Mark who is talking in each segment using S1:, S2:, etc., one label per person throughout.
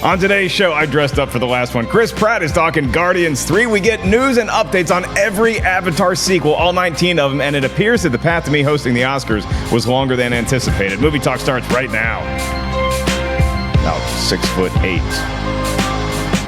S1: On today's show, I dressed up for the last one. Chris Pratt is talking Guardians 3. We get news and updates on every Avatar sequel, all 19 of them, and it appears that the path to me hosting the Oscars was longer than anticipated. Movie Talk starts right now. About 6'8"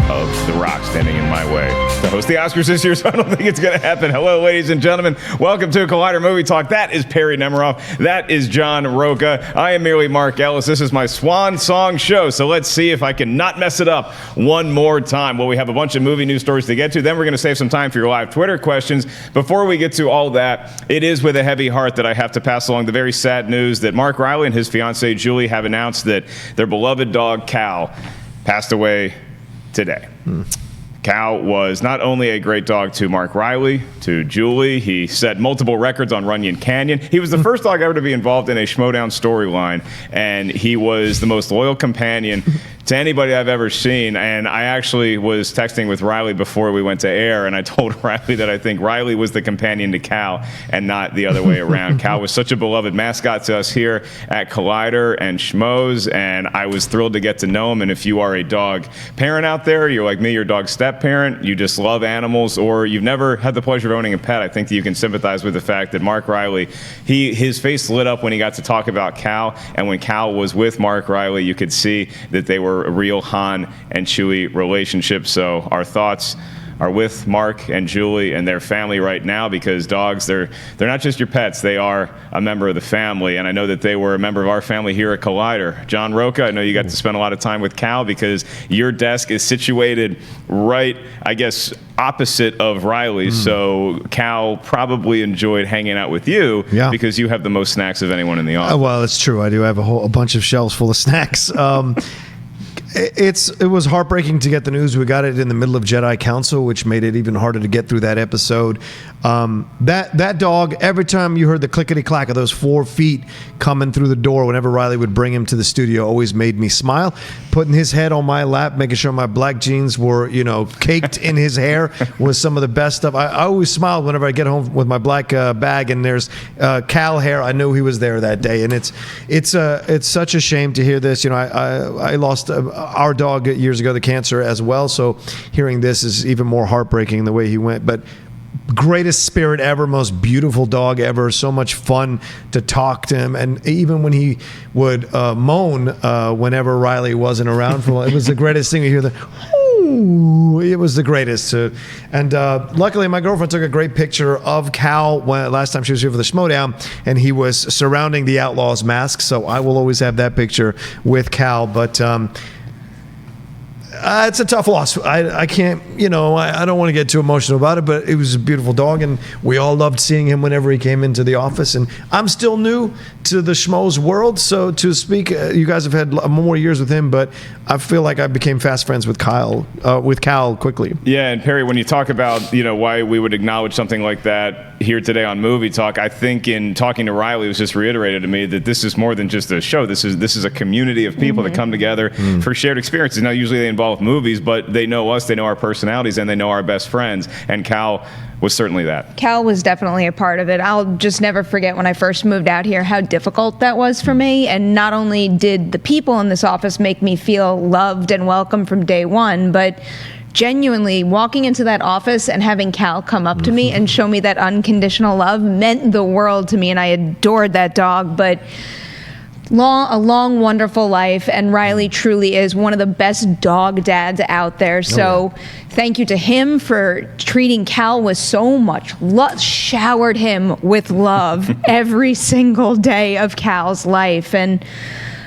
S1: of The Rock standing in my way to host the Oscars this year, so I don't think it's going to happen. Hello, ladies and gentlemen. Welcome to Collider Movie Talk. That is Perri Nemiroff. That is John Rocha. I am merely Mark Ellis. This is my swan song show, so let's see if I can not mess it up one more time. Well, we have a bunch of movie news stories to get to. Then we're going to save some time for your live Twitter questions. Before we get to all that, it is with a heavy heart that I have to pass along the very sad news that Mark Riley and his fiancée Julie have announced that their beloved dog Cal passed away today. Cal was not only a great dog to Mark Riley, to Julie. He set multiple records on Runyon Canyon. He was the first dog ever to be involved in a Schmoedown storyline, and he was the most loyal companion to anybody I've ever seen. And I actually was texting with Riley before we went to air, and I told Riley that I think Riley was the companion to Cal and not the other way around. Cal was such a beloved mascot to us here at Collider and Schmoes, and I was thrilled to get to know him. And if you are a dog parent out there, you're like me, your dog step-parent, you just love animals, or you've never had the pleasure of owning a pet, I think that you can sympathize with the fact that Mark Riley, his face lit up when he got to talk about Cal, and when Cal was with Mark Riley, you could see that they were a real Han and Chewie relationship. So our thoughts are with Mark and Julie and their family right now, because dogs, they're not just your pets, they are a member of the family. And I know that they were a member of our family here at Collider. John Rocha, I know you got to spend a lot of time with Cal because your desk is situated right, I guess, opposite of Riley's. So Cal probably enjoyed hanging out with you because you have the most snacks of anyone in the office.
S2: Well, it's true. I do have a bunch of shelves full of snacks. It was heartbreaking to get the news. We got it in the middle of Jedi Council, which made it even harder to get through that episode. That dog, every time you heard the clickety-clack of those 4 feet coming through the door, whenever Riley would bring him to the studio, always made me smile. Putting his head on my lap, making sure my black jeans were, caked in his hair was some of the best stuff. I always smiled whenever I get home with my black bag and there's Cal hair. I knew he was there that day, and it's such a shame to hear this. I lost our dog years ago to cancer as well, so hearing this is even more heartbreaking the way he went. But greatest spirit ever, most beautiful dog ever, so much fun to talk to him, and even when he would moan whenever Riley wasn't around, it was the greatest thing to hear. It was the greatest. And luckily, my girlfriend took a great picture of Cal last time she was here for the Schmoedown, and he was surrounding the Outlaws mask, so I will always have that picture with Cal. But it's a tough loss. I can't, I don't want to get too emotional about it, but it was a beautiful dog, and we all loved seeing him whenever he came into the office. And I'm still new to the Schmoes world, so to speak, you guys have had more years with him, but I feel like I became fast friends with Cal quickly.
S1: Yeah, and Perri, when you talk about, why we would acknowledge something like that here today on Movie Talk, I think in talking to Riley, it was just reiterated to me that this is more than just a show. This is a community of people that come together for shared experiences. Now, usually they involve movies, but they know us, they know our personalities, and they know our best friends, and Cal was certainly that.
S3: Cal was definitely a part of it. I'll just never forget when I first moved out here how difficult that was for me, and not only did the people in this office make me feel loved and welcome from day one, but genuinely walking into that office and having Cal come up to me and show me that unconditional love meant the world to me, and I adored that dog. But a long, wonderful life, and Riley truly is one of the best dog dads out there. So thank you to him for treating Cal with so much love, showered him with love every single day of Cal's life. And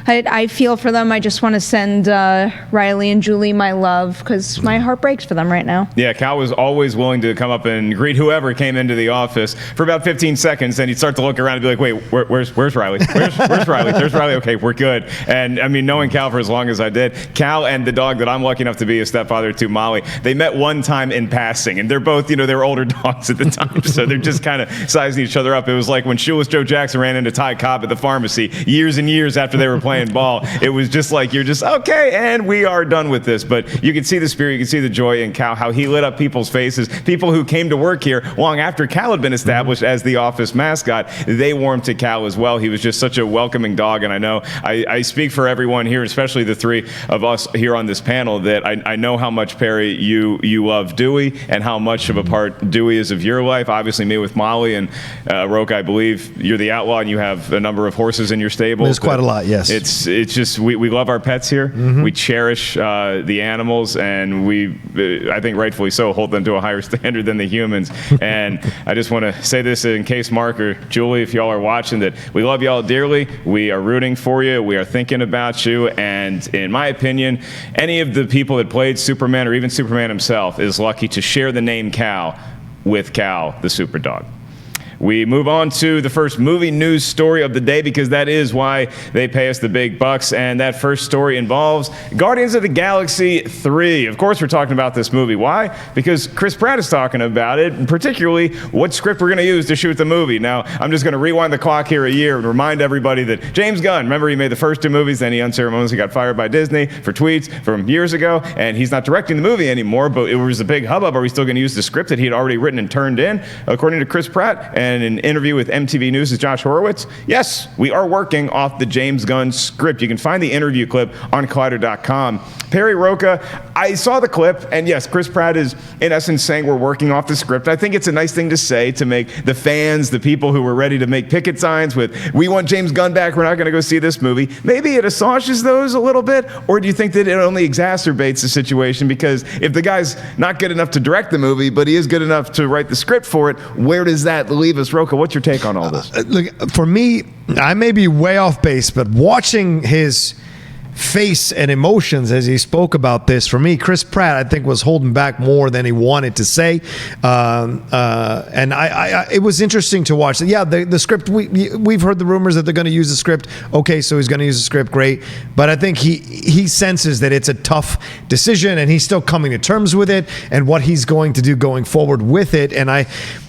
S3: I feel for them. I just want to send Riley and Julie my love, because my heart breaks for them right now.
S1: Yeah, Cal was always willing to come up and greet whoever came into the office for about 15 seconds. Then he'd start to look around and be like, wait, where's Riley? Where's Riley? There's Riley. Okay, we're good. And I mean, knowing Cal for as long as I did, Cal and the dog that I'm lucky enough to be a stepfather to, Molly, they met one time in passing. And they're both, they were older dogs at the time. So they're just kind of sizing each other up. It was like when Shoeless Joe Jackson ran into Ty Cobb at the pharmacy years and years after they were playing playing ball. It was just like, you're just, okay, and we are done with this. But you can see the spirit, you can see the joy in Cal, how he lit up people's faces. People who came to work here long after Cal had been established as the office mascot, they warmed to Cal as well. He was just such a welcoming dog, and I know I speak for everyone here, especially the three of us here on this panel, that I know how much, Perri, you love Dewey, and how much of a part Dewey is of your life. Obviously, me with Molly, and Rocha, I believe you're the outlaw, and you have a number of horses in your stable.
S2: There's quite a lot, yes.
S1: It's just, we love our pets here. We cherish the animals, and I think rightfully so, hold them to a higher standard than the humans. And I just want to say this in case Mark or Julie, if y'all are watching, that we love y'all dearly. We are rooting for you. We are thinking about you. And in my opinion, any of the people that played Superman, or even Superman himself, is lucky to share the name Cal with Cal, the super dog. We move on to the first movie news story of the day, because that is why they pay us the big bucks. And that first story involves Guardians of the Galaxy 3. Of course, we're talking about this movie. Why? Because Chris Pratt is talking about it, and particularly what script we're going to use to shoot the movie. Now, I'm just going to rewind the clock here a year and remind everybody that James Gunn, remember, he made the first two movies, then he unceremoniously got fired by Disney for tweets from years ago, and he's not directing the movie anymore, but it was a big hubbub. Are we still going to use the script that he had already written and turned in? According to Chris Pratt, and an interview with MTV News' Josh Horowitz, yes, we are working off the James Gunn script. You can find the interview clip on Collider.com. Perri, Rocha, I saw the clip, and yes, Chris Pratt is in essence saying we're working off the script. I think it's a nice thing to say, to make the fans, the people who were ready to make picket signs with, we want James Gunn back, we're not going to go see this movie. Maybe it assuages those a little bit, or do you think that it only exacerbates the situation? Because if the guy's not good enough to direct the movie, but he is good enough to write the script for it, where does that leave us? Rocha, what's your take on all this?
S2: Look, for me, I may be way off base, but watching his face and emotions as he spoke about this, for me, Chris Pratt, I think, was holding back more than he wanted to say. And it was interesting to watch. Yeah, the script, we've heard the rumors that they're going to use the script. Okay, so he's going to use the script, great. But I think he senses that it's a tough decision, and he's still coming to terms with it and what he's going to do going forward with it. And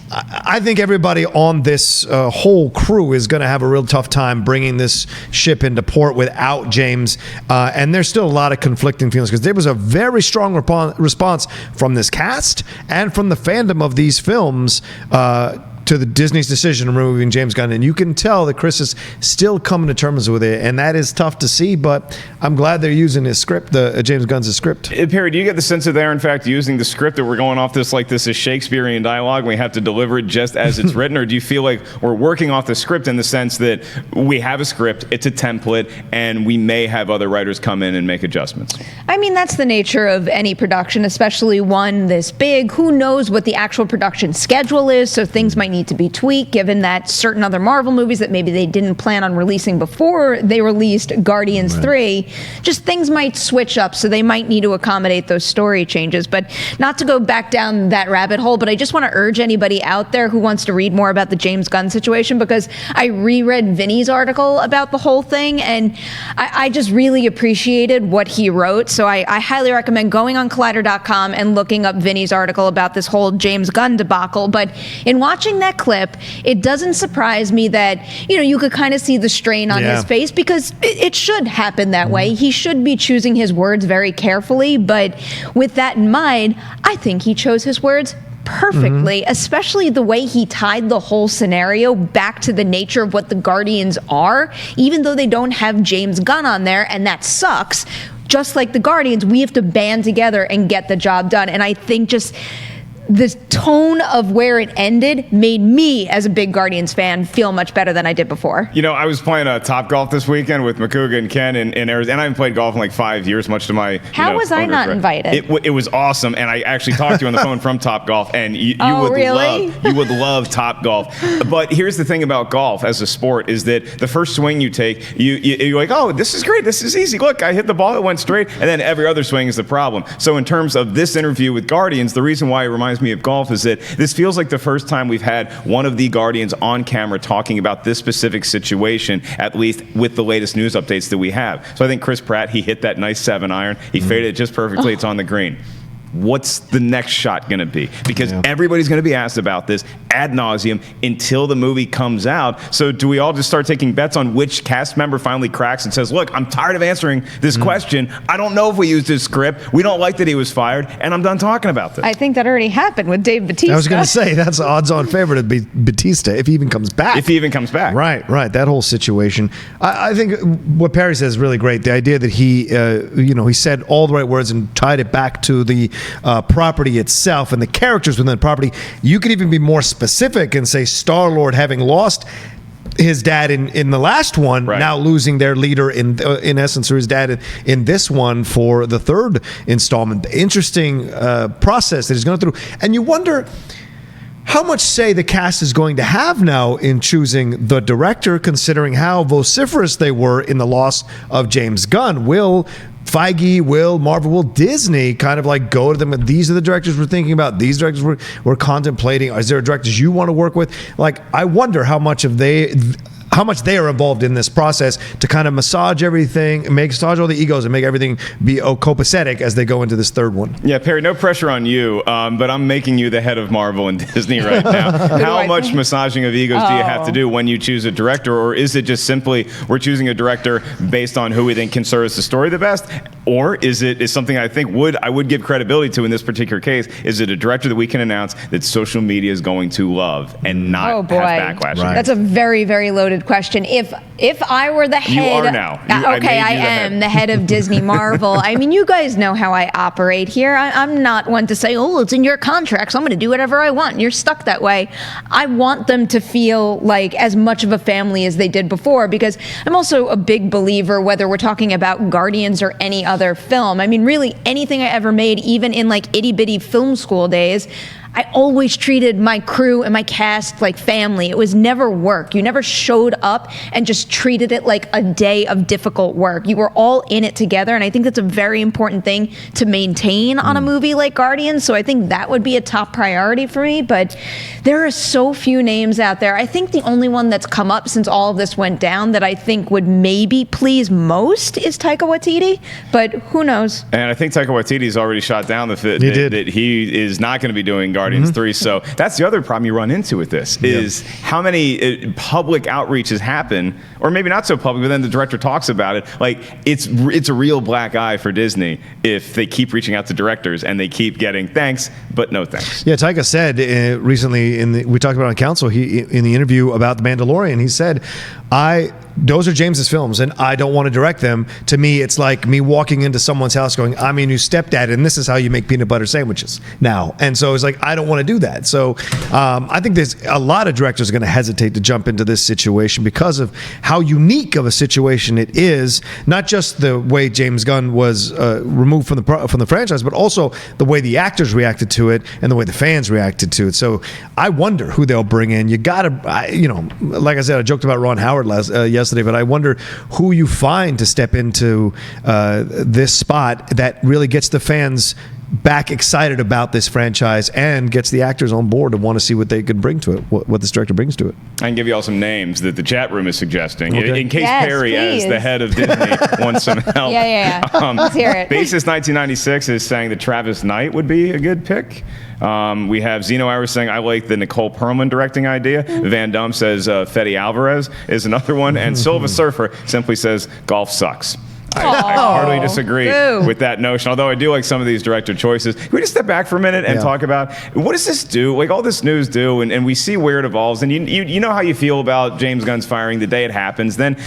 S2: I think everybody on this whole crew is going to have a real tough time bringing this ship into port without James. And there's still a lot of conflicting feelings, because there was a very strong response from this cast and from the fandom of these films to the Disney's decision of removing James Gunn. And you can tell that Chris is still coming to terms with it, and that is tough to see, but I'm glad they're using his script, James Gunn's script.
S1: Perri, do you get the sense that they're, in fact, using the script, that we're going off this like this is Shakespearean dialogue, and we have to deliver it just as it's written? Or do you feel like we're working off the script in the sense that we have a script, it's a template, and we may have other writers come in and make adjustments?
S3: I mean, that's the nature of any production, especially one this big. Who knows what the actual production schedule is, so things might need to be tweaked, given that certain other Marvel movies that maybe they didn't plan on releasing before they released Guardians 3, just things might switch up, so they might need to accommodate those story changes. But not to go back down that rabbit hole, but I just want to urge anybody out there who wants to read more about the James Gunn situation, because I reread Vinny's article about the whole thing, and I just really appreciated what he wrote. So I highly recommend going on Collider.com and looking up Vinny's article about this whole James Gunn debacle. But in watching that clip, it doesn't surprise me that, you could kind of see the strain on his face, because it should happen that way. He should be choosing his words very carefully, but with that in mind, I think he chose his words perfectly, especially the way he tied the whole scenario back to the nature of what the Guardians are, even though they don't have James Gunn on there, and that sucks. Just like the Guardians, we have to band together and get the job done. And I think just the tone of where it ended made me, as a big Guardians fan, feel much better than I did before.
S1: I was playing Top Golf this weekend with Makuga and Ken in Arizona, and I haven't played golf in like 5 years, much to my
S3: How was I not invited?
S1: It was awesome, and I actually talked to you on the phone from Top Golf, and you would love Top Golf. But here's the thing about golf as a sport, is that the first swing you take, you're like, oh, this is great, this is easy. Look, I hit the ball, it went straight, and then every other swing is the problem. So in terms of this interview with Guardians, the reason why it reminds me of golf is that this feels like the first time we've had one of the Guardians on camera talking about this specific situation, at least with the latest news updates that we have. So I think Chris Pratt, he hit that nice 7-iron. He faded it just perfectly. It's on the green. what's the next shot going to be? Because everybody's going to be asked about this ad nauseum until the movie comes out. So do we all just start taking bets on which cast member finally cracks and says, look, I'm tired of answering this question. I don't know if we used his script. We don't like that he was fired, and I'm done talking about this.
S3: I think that already happened with Dave Bautista.
S2: I was going to say, that's odds-on favorite of Bautista if he even comes back.
S1: If he even comes back.
S2: Right. That whole situation. I think what Perri says is really great. The idea that he said all the right words and tied it back to the property itself and the characters within the property. You could even be more specific and say Star-Lord, having lost his dad in the last one, now losing their leader in essence, or his dad in this one for the third installment. Interesting process that he's going through. And you wonder how much say the cast is going to have now in choosing the director, considering how vociferous they were in the loss of James Gunn. Will Feige, will Marvel, will Disney kind of like go to them and these are the directors we're thinking about, these directors we're contemplating, is there directors you want to work with? Like, I wonder how much they are involved in this process to kind of massage everything, massage all the egos and make everything be copacetic as they go into this third one.
S1: Yeah, Perri, no pressure on you, but I'm making you the head of Marvel and Disney right now. How much massaging of egos do you have to do when you choose a director, or is it just simply we're choosing a director based on who we think can serve the story the best? Or is something I think I would give credibility to in this particular case, is it a director that we can announce that social media is going to love and not have backlash?
S2: Right.
S3: That's a very, very loaded question. If I were the head...
S1: You are now.
S3: I am the head of Disney Marvel. I mean, you guys know how I operate here. I'm not one to say, oh, it's in your contract, so I'm going to do whatever I want. You're stuck that way. I want them to feel like as much of a family as they did before, because I'm also a big believer, whether we're talking about Guardians or any other film. I mean, really, anything I ever made, even in like itty-bitty film school days, I always treated my crew and my cast like family. It was never work. You never showed up and just treated it like a day of difficult work. You were all in it together, and I think that's a very important thing to maintain on a movie like Guardians, so I think that would be a top priority for me, but there are so few names out there. I think the only one that's come up since all of this went down that I think would maybe please most is Taika Waititi, but who knows?
S1: And I think Taika Waititi's already shot down that he is not going to be doing Guardians 3. So that's the other problem you run into with this is how many public outreaches happen, or maybe not so public, but then the director talks about it. Like, it's a real black eye for Disney if they keep reaching out to directors and they keep getting thanks, but no thanks.
S2: Yeah, Taika said recently, we talked about it on Council, in the interview about The Mandalorian, he said, those are James's films, and I don't want to direct them. To me, it's like me walking into someone's house going, I'm your new stepdad, and this is how you make peanut butter sandwiches now. And so it's like, I don't want to do that. So I think there's a lot of directors are going to hesitate to jump into this situation because of how unique of a situation it is. Not just the way James Gunn was removed from the franchise, but also the way the actors reacted to it and the way the fans reacted to it. So I wonder who they'll bring in. You got to, like I said, I joked about Ron Howard yesterday, but I wonder who you find to step into this spot that really gets the fans back excited about this franchise and gets the actors on board to want to see what they could bring to it, what this director brings to it.
S1: I can give you all some names that the chat room is suggesting, in case Perri,
S3: please,
S1: as the head of Disney, wants some help.
S3: Let's hear it.
S1: Basis 1996 is saying that Travis Knight would be a good pick. We have Zeno Iris saying, I like the Nicole Perlman directing idea. Van Dum says Fede Alvarez is another one. And Silva Surfer simply says, golf sucks. I hardly disagree with that notion, although I do like some of these director choices. Can we just step back for a minute and talk about what does this do? Like, all this news do, and we see where it evolves. And you know how you feel about James Gunn's firing the day it happens. Then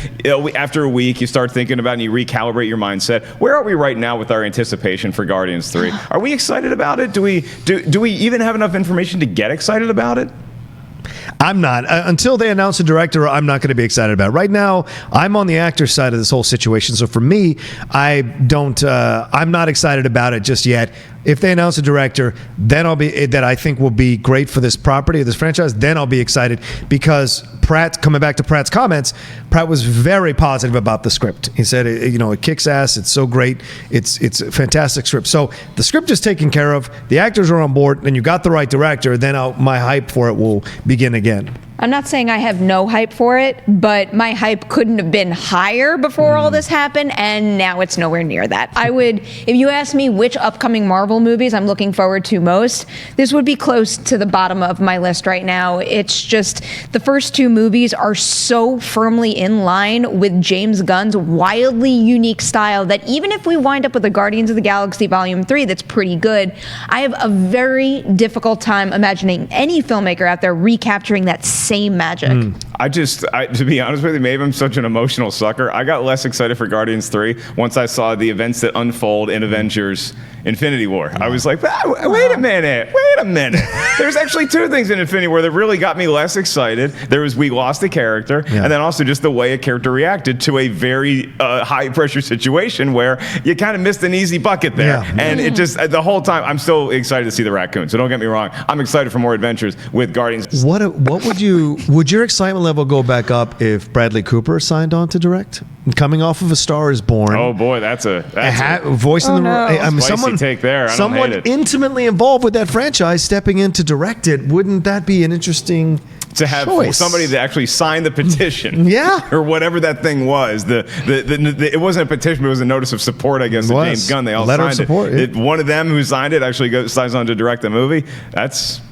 S1: after a week, you start thinking about it and you recalibrate your mindset. Where are we right now with our anticipation for Guardians 3? Are we excited about it? Do we even have enough information to get excited about it?
S2: I'm not. Until they announce a director, I'm not going to be excited about it. Right now, I'm on the actor side of this whole situation. So for me, I'm not excited about it just yet. If they announce a director, then that I think will be great for this property, this franchise, then I'll be excited, because Pratt, coming back to Pratt's comments, Pratt was very positive about the script. He said, it kicks ass. It's so great. It's a fantastic script. So the script is taken care of. The actors are on board, and you got the right director. Then my hype for it will begin again.
S3: I'm not saying I have no hype for it, but my hype couldn't have been higher before all this happened, and now it's nowhere near that. If you ask me which upcoming Marvel movies I'm looking forward to most, this would be close to the bottom of my list right now. It's just the first two movies are so firmly in line with James Gunn's wildly unique style that even if we wind up with a Guardians of the Galaxy Volume 3 that's pretty good, I have a very difficult time imagining any filmmaker out there recapturing that same magic.
S1: To be honest with you, maybe I'm such an emotional sucker. I got less excited for Guardians 3 once I saw the events that unfold in Avengers Infinity War. I was like, wait a minute. There's actually two things in Infinity War that really got me less excited. There was we lost a character, and then also just the way a character reacted to a very high-pressure situation where you kind of missed an easy bucket there.
S2: Yeah.
S1: And it just, the whole time, I'm still excited to see the raccoon. So don't get me wrong. I'm excited for more adventures with Guardians.
S2: What would your excitement level go back up if Bradley Cooper signed on to direct? Coming off of A Star Is Born.
S1: Oh boy, that's a
S2: voice in the
S3: no.
S2: I mean,
S1: Spicy take there. I don't
S2: someone
S1: hate it.
S2: intimately involved with that franchise stepping in to direct it. Wouldn't that be an interesting
S1: to have
S2: choice?
S1: Somebody that actually signed the petition, or whatever that thing was. It wasn't a petition, but it was a notice of support, I guess. To James Gunn, they all
S2: letter
S1: signed
S2: of support.
S1: it. One of them who signed it actually signs on to direct the movie. That's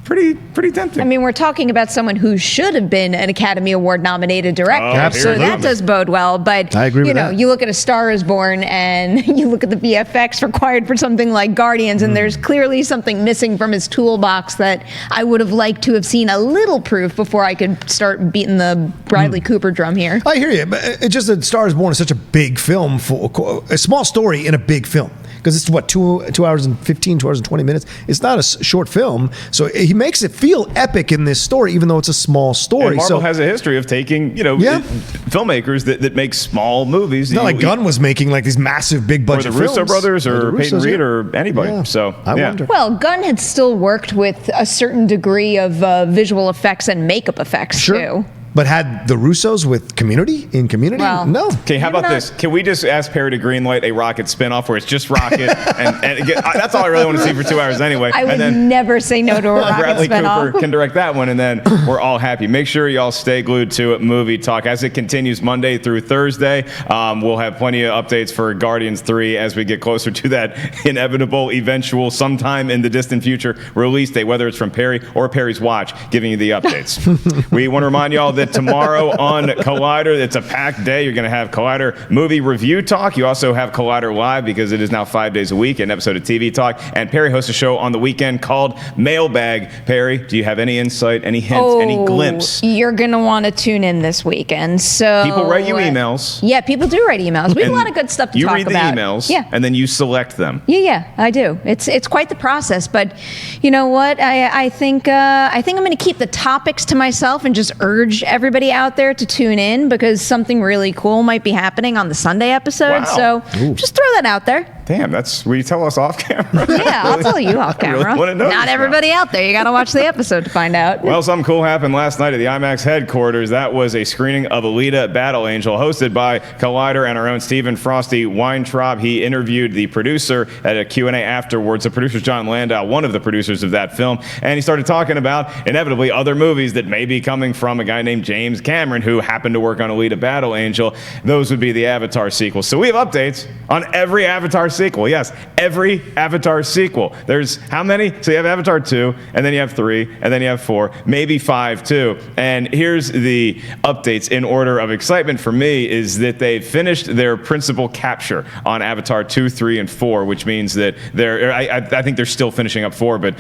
S1: pretty tempting.
S3: I mean, we're talking about someone who should have been an Academy Award nominated director, so that does bode well. But
S2: I agree with that.
S3: You look at A Star Is Born and you look at the VFX required for something like Guardians, and there's clearly something missing from his toolbox that I would have liked to have seen a little proof before I could start beating the Bradley Cooper drum here.
S2: I hear you, but it's just that Star Is Born is such a big film, for a small story in a big film. Because it's what, 2 hours and 15, 2 hours and 20 minutes. It's not a short film, so he makes it feel epic in this story, even though it's a small story.
S1: And Marvel has a history of taking, filmmakers that make small movies.
S2: Not like Gunn was making like these massive, big budget films.
S1: Or the Russo brothers, or
S2: the
S1: Peyton
S2: Russos,
S1: Reed, or anybody.
S2: Yeah.
S1: So
S2: I wonder.
S3: Well, Gunn had still worked with a certain degree of visual effects and makeup effects too.
S2: But had the Russos with Community?
S3: Well,
S2: no.
S1: Okay, how about this? Can we just ask Perri to greenlight a Rocket spinoff where it's just Rocket? and that's all I really want to see for 2 hours anyway.
S3: I would never say no to a Rocket
S1: Bradley
S3: spinoff.
S1: Cooper can direct that one, and then we're all happy. Make sure y'all stay glued to Movie Talk as it continues Monday through Thursday. We'll have plenty of updates for Guardians 3 as we get closer to that inevitable, eventual, sometime in the distant future release date, whether it's from Perri or Perri's Watch, giving you the updates. We want to remind y'all that tomorrow on Collider, it's a packed day. You're going to have Collider Movie Review Talk. You also have Collider Live, because it is now 5 days a week, an episode of TV Talk. And Perri hosts a show on the weekend called Mailbag. Perri, do you have any insight, any hints, any glimpse?
S3: You're going to want to tune in this weekend. So
S1: people write you emails.
S3: Yeah, people do write emails. We have a lot of good stuff to talk about.
S1: You read the emails, and then you select them.
S3: Yeah, I do. It's quite the process. But you know what? I think I'm going to keep the topics to myself and just urge everybody out there to tune in, because something really cool might be happening on the Sunday episode.
S1: Wow.
S3: So just throw that out there.
S1: Damn, will you tell us off camera?
S3: Yeah, I'll tell you off camera.
S1: Really wanna know
S3: Not
S1: this
S3: everybody out there. You got to watch the episode to find out.
S1: Well, something cool happened last night at the IMAX headquarters. That was a screening of Alita Battle Angel, hosted by Collider and our own Stephen Frosty Weintraub. He interviewed the producer at a Q&A afterwards. The producer's John Landau, one of the producers of that film. And he started talking about, inevitably, other movies that may be coming from a guy named James Cameron, who happened to work on Alita Battle Angel. Those would be the Avatar sequels. So we have updates on every Avatar sequel. Yes, every Avatar sequel. There's how many? So you have Avatar 2, and then you have 3, and then you have 4, maybe 5 too. And here's the updates in order of excitement for me, is that they've finished their principal capture on Avatar 2, 3, and 4, which means that I think they're still finishing up 4, but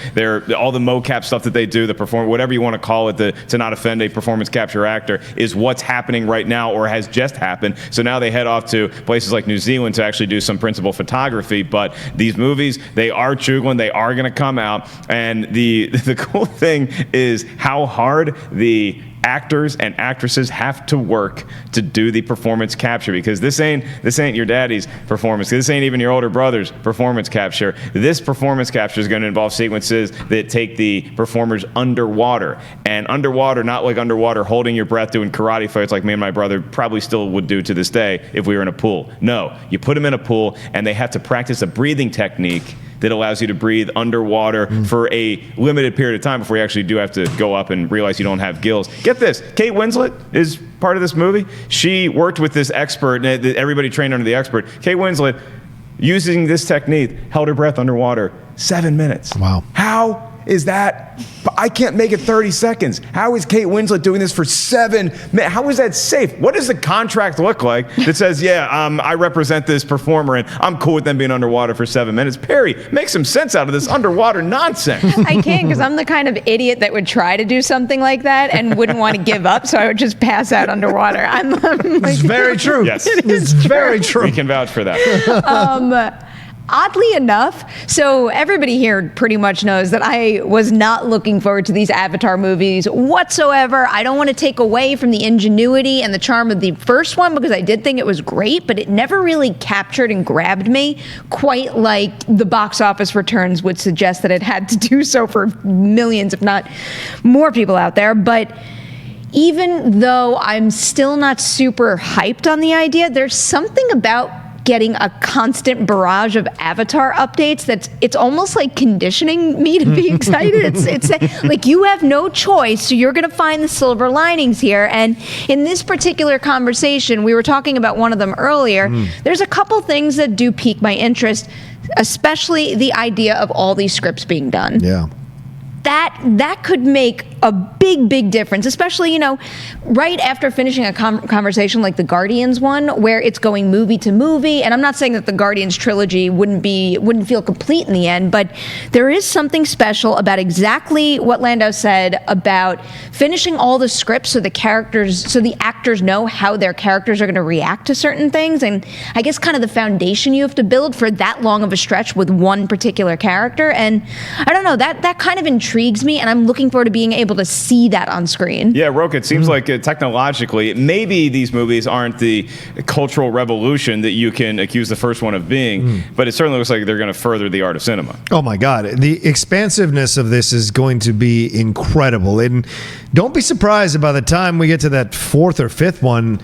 S1: all the mocap stuff that they do, the perform, whatever you want to call it, to not offend a performance capture actor, is what's happening right now or has just happened. So now they head off to places like New Zealand to actually do some principal photography. But these movies, they are chugging, they are going to come out. And the cool thing is how hard the actors and actresses have to work to do the performance capture, because this ain't your daddy's performance. This ain't even your older brother's performance capture. This performance capture is going to involve sequences that take the performers underwater, and underwater, not like underwater holding your breath doing karate fights like me and my brother probably still would do to this day if we were in a pool. No, you put them in a pool and they have to practice a breathing technique that allows you to breathe underwater for a limited period of time before you actually do have to go up and realize you don't have gills. Get this, Kate Winslet is part of this movie. She worked with this expert, and everybody trained under the expert. Kate Winslet, using this technique, held her breath underwater 7 minutes.
S2: Wow.
S1: How is that? I can't make it 30 seconds. How is Kate Winslet doing this for 7 minutes? How is that safe? What does the contract look like that says, I represent this performer and I'm cool with them being underwater for 7 minutes? Perry, make some sense out of this underwater nonsense.
S3: I can't, because I'm the kind of idiot that would try to do something like that and wouldn't want to give up, so I would just pass out underwater. I'm like,
S2: It's very true.
S1: Yes.
S2: It's very true.
S1: We can vouch for that.
S3: Oddly enough, so everybody here pretty much knows that I was not looking forward to these Avatar movies whatsoever. I don't want to take away from the ingenuity and the charm of the first one, because I did think it was great, but it never really captured and grabbed me quite like the box office returns would suggest that it had to do so for millions, if not more people out there. But even though I'm still not super hyped on the idea, there's something about getting a constant barrage of Avatar updates it's almost like conditioning me to be excited. It's like you have no choice, so you're going to find the silver linings here. And in this particular conversation, we were talking about one of them earlier. There's a couple things that do pique my interest, especially the idea of all these scripts being done.
S2: Yeah.
S3: That could make a big difference, especially, right after finishing a conversation like the Guardians one, where it's going movie to movie. And I'm not saying that the Guardians trilogy wouldn't feel complete in the end, but there is something special about exactly what Landau said about finishing all the scripts so the actors know how their characters are going to react to certain things. And I guess kind of the foundation you have to build for that long of a stretch with one particular character. And I don't know, that kind of intrigues me, and I'm looking forward to being able to see that on screen.
S1: Yeah, Rocha, it seems like technologically, maybe these movies aren't the cultural revolution that you can accuse the first one of being, but it certainly looks like they're going to further the art of cinema.
S2: Oh my God. The expansiveness of this is going to be incredible. And don't be surprised by the time we get to that fourth or fifth one,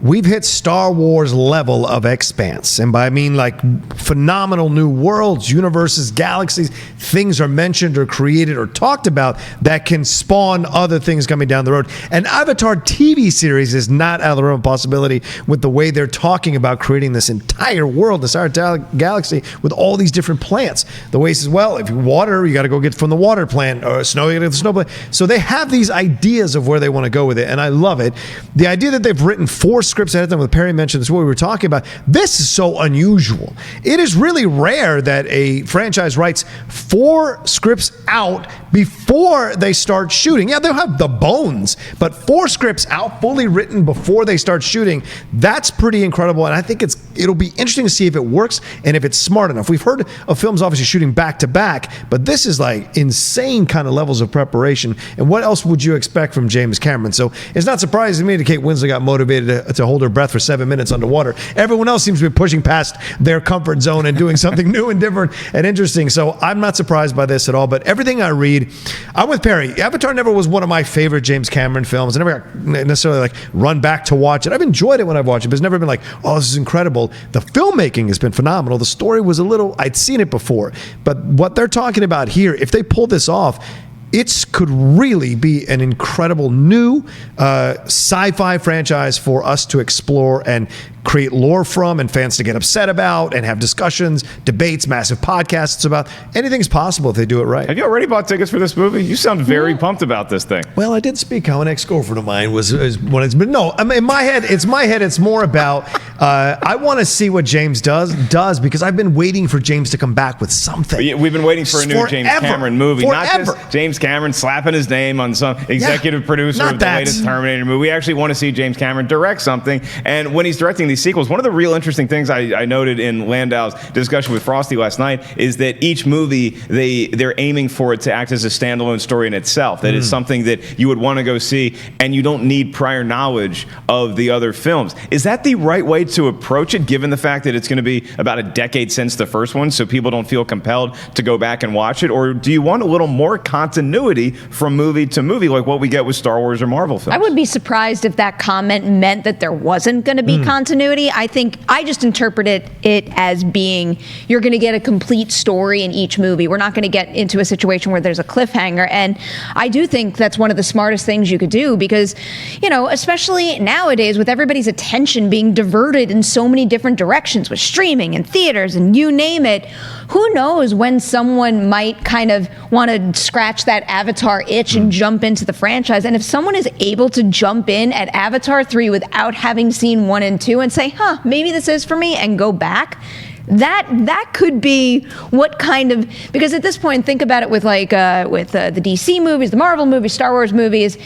S2: we've hit Star Wars level of expanse. And by I mean like phenomenal new worlds, universes, galaxies, things are mentioned or created or talked about that can spawn other things coming down the road. An Avatar TV series is not out of the realm of possibility with the way they're talking about creating this entire world, this entire galaxy with all these different plants. The way he says, well, if you water, you got to go get from the water plant, or snow, you got to get the snow plant. So they have these ideas of where they want to go with it, and I love it. The idea that they've written 4 scripts ahead of time, with Perry mentioned this, what we were talking about. This is so unusual. It is really rare that a franchise writes 4 scripts out before they start shooting. Yeah, they'll have the bones, but 4 scripts out, fully written before they start shooting, that's pretty incredible. And I think it'll be interesting to see if it works and if it's smart enough. We've heard of films obviously shooting back to back, but this is like insane kind of levels of preparation. And what else would you expect from James Cameron? So it's not surprising to me that Kate Winslet got motivated to hold her breath for 7 minutes underwater. Everyone else seems to be pushing past their comfort zone and doing something new and different and interesting. So I'm not surprised by this at all. But everything I read, I'm with Perry. Avatar never was one of my favorite James Cameron films. I never got necessarily like run back to watch it. I've enjoyed it when I've watched it, but it's never been like, oh, this is incredible. The filmmaking has been phenomenal. The story was I'd seen it before. But what they're talking about here, if they pull this off, it could really be an incredible new sci-fi franchise for us to explore and create lore from, and fans to get upset about and have discussions, debates, massive podcasts about. Anything's possible if they do it right.
S1: Have you already bought tickets for this movie? You sound very pumped about this thing.
S2: Well, I did speak how an ex-girlfriend of mine was when it's been. No, I mean, in my head, it's more about I want to see what James does because I've been waiting for James to come back with something.
S1: We've been waiting for a new James Cameron movie. Not just James Cameron slapping his name on some executive producer of the latest Terminator movie. We actually want to see James Cameron direct something. And when he's directing these sequels, one of the real interesting things I noted in Landau's discussion with Frosty last night is that each movie, they're aiming for it to act as a standalone story in itself. That is something that you would want to go see, and you don't need prior knowledge of the other films. Is that the right way to approach it, given the fact that it's going to be about a decade since the first one, so people don't feel compelled to go back and watch it? Or do you want a little more continuity from movie to movie, like what we get with Star Wars or Marvel films?
S3: I would be surprised if that comment meant that there wasn't going to be continuity. continuity. I think I just interpreted it as being you're going to get a complete story in each movie. We're not going to get into a situation where there's a cliffhanger. And I do think that's one of the smartest things you could do because, especially nowadays with everybody's attention being diverted in so many different directions with streaming and theaters and you name it, who knows when someone might kind of want to scratch that Avatar itch and jump into the franchise. And if someone is able to jump in at Avatar 3 without having seen 1 and 2 and say, maybe this is for me, and go back, that could be what kind of, because at this point, think about it with the DC movies, the Marvel movies, Star Wars movies,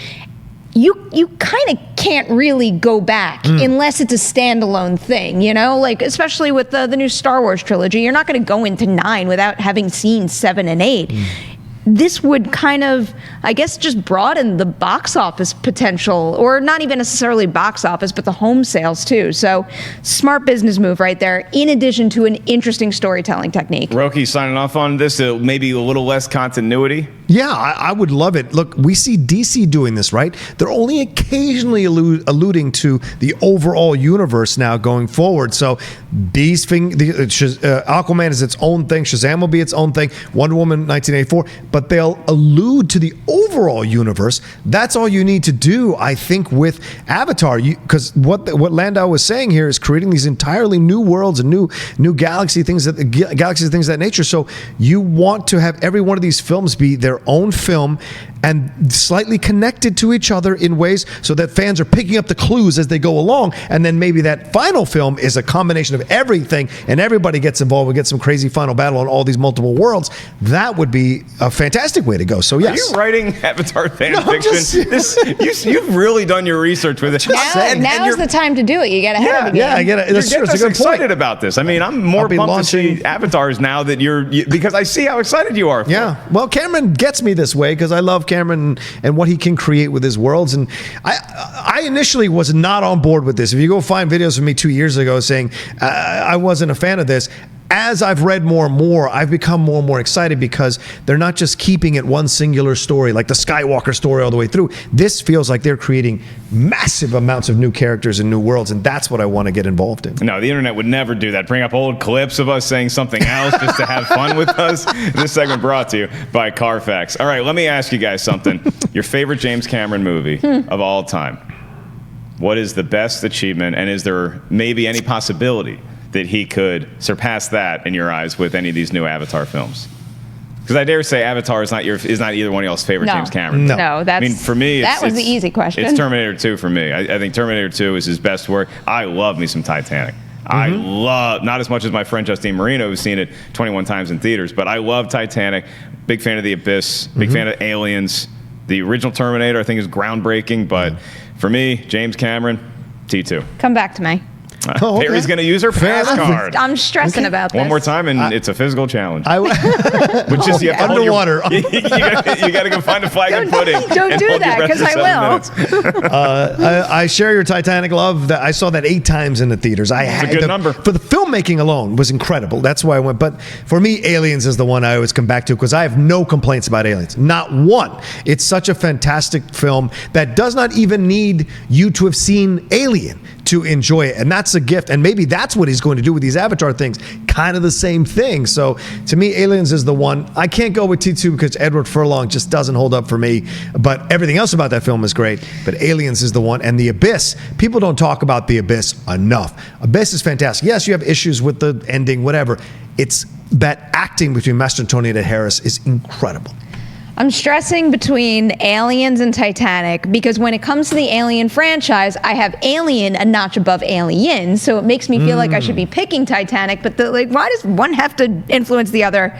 S3: you kind of can't really go back unless it's a standalone thing, especially with the new Star Wars trilogy. You're not going to go into 9 without having seen 7 and 8. This would kind of, I guess, just broaden the box office potential, or not even necessarily box office, but the home sales too. So smart business move right there, in addition to an interesting storytelling technique.
S1: Roki signing off on this, maybe a little less continuity.
S2: Yeah, I would love it. Look, we see DC doing this, right? They're only occasionally alluding to the overall universe now going forward. So these things, Aquaman is its own thing. Shazam will be its own thing. Wonder Woman 1984. But they'll allude to the overall universe. That's all you need to do, I think, with Avatar. Because what Landau was saying here is creating these entirely new worlds and new galaxies, things of that nature. So you want to have every one of these films be their own film and slightly connected to each other in ways so that fans are picking up the clues as they go along, and then maybe that final film is a combination of everything and everybody gets involved. We get some crazy final battle on all these multiple worlds. That would be a fantastic way to go. So yes.
S1: Are you writing Avatar fan fiction? You've really done your research with it.
S3: Now is the time to do it. You get ahead of the game.
S2: Yeah, I get it.
S1: You're getting us excited about this. I mean, I'm more pumped to see Avatars now that because I see how excited you are.
S2: Yeah. Well, Cameron gets me this way because I love Cameron and what he can create with his worlds. And I initially was not on board with this. If you go find videos of me 2 years ago saying I wasn't a fan of this, as I've read more and more, I've become more and more excited because they're not just keeping it one singular story, like the Skywalker story all the way through. This feels like they're creating massive amounts of new characters and new worlds, and that's what I want to get involved in.
S1: No, the internet would never do that. Bring up old clips of us saying something else just to have fun with us. This segment brought to you by Carfax. All right, let me ask you guys something. Your favorite James Cameron movie of all time. What is the best achievement, and is there maybe any possibility that he could surpass that in your eyes with any of these new Avatar films? Because I dare say Avatar is not either one of y'all's favorite James Cameron.
S3: No, that's.
S1: I mean, for me,
S3: that was the easy question.
S1: It's Terminator 2 for me. I think Terminator 2 is his best work. I love me some Titanic. I love, not as much as my friend Justine Marino, who's seen it 21 times in theaters, but I love Titanic. Big fan of The Abyss. Big fan of Aliens. The original Terminator, I think, is groundbreaking. But for me, James Cameron, T2.
S3: Come back to me.
S1: Perri's going to use her pass card.
S3: I'm stressing about this.
S1: One more time, and it's a physical challenge.
S2: Which is you have to underwater.
S1: You got to go find a flag and pudding.
S3: Don't do that, because I will.
S2: I share your Titanic love. I saw that 8 times in the theaters.
S1: It's a good number.
S2: For the filmmaking alone was incredible. That's why I went. But for me, Aliens is the one I always come back to because I have no complaints about Aliens. Not one. It's such a fantastic film that does not even need you to have seen Alien to enjoy it. And that's a gift. And maybe that's what he's going to do with these Avatar things. Kind of the same thing. So to me, Aliens is the one. I can't go with T2 because Edward Furlong just doesn't hold up for me. But everything else about that film is great. But Aliens is the one. And The Abyss, people don't talk about The Abyss enough. Abyss is fantastic. Yes, you have issues with the ending, whatever. It's that acting between Master Antonio Harris is incredible.
S3: I'm stressing between Aliens and Titanic because when it comes to the Alien franchise, I have Alien a notch above Alien, so it makes me feel like I should be picking Titanic. But why does one have to influence the other?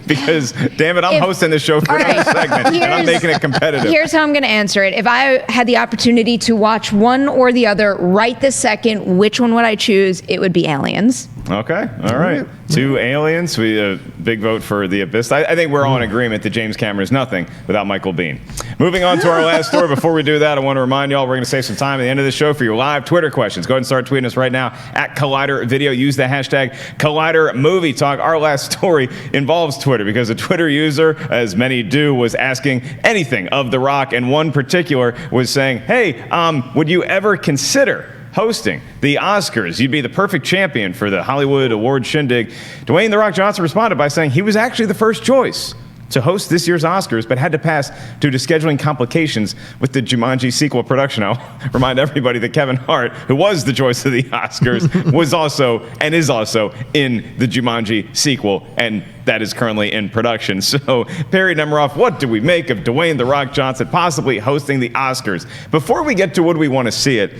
S1: Because, damn it, I'm hosting the show for another segment, and I'm making it competitive.
S3: Here's how I'm going to answer it. If I had the opportunity to watch one or the other right this second, which one would I choose? It would be Aliens.
S1: Okay, all right. 2 Aliens. We big vote for The Abyss. I think we're all in agreement that James Cameron is nothing without Michael Biehn. Moving on to our last story. Before we do that, I want to remind y'all we're going to save some time at the end of the show for your live Twitter questions. Go ahead and start tweeting us right now at Collider Video. Use the hashtag Collider Movie Talk. Our last story involves Twitter because a Twitter user, as many do, was asking anything of The Rock, and one particular was saying, hey, would you ever consider hosting the Oscars. You'd be the perfect champion for the Hollywood award shindig. Dwayne "The Rock" Johnson responded by saying he was actually the first choice to host this year's Oscars, but had to pass due to scheduling complications with the Jumanji sequel production. I'll remind everybody that Kevin Hart, who was the choice of the Oscars, was also and is also in the Jumanji sequel, and that is currently in production. So, Perri Nemiroff, what do we make of Dwayne "The Rock" Johnson possibly hosting the Oscars? Before we get to would we want to see it,